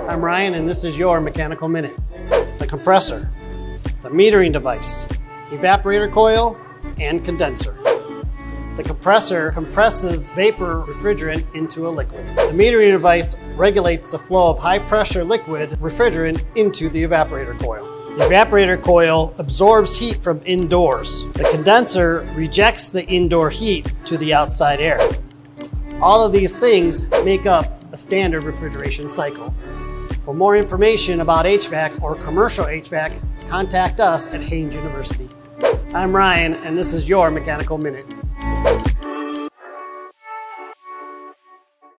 I'm Ryan, and this is your Mechanical Minute. The compressor, the metering device, evaporator coil, and condenser. The compressor compresses vapor refrigerant into a liquid. The metering device regulates the flow of high-pressure liquid refrigerant into the evaporator coil. The evaporator coil absorbs heat from indoors. The condenser rejects the indoor heat to the outside air. All of these things make up a standard refrigeration cycle. For more information about HVAC or commercial HVAC, contact us at Haynes University. I'm Ryan, and this is your Mechanical Minute.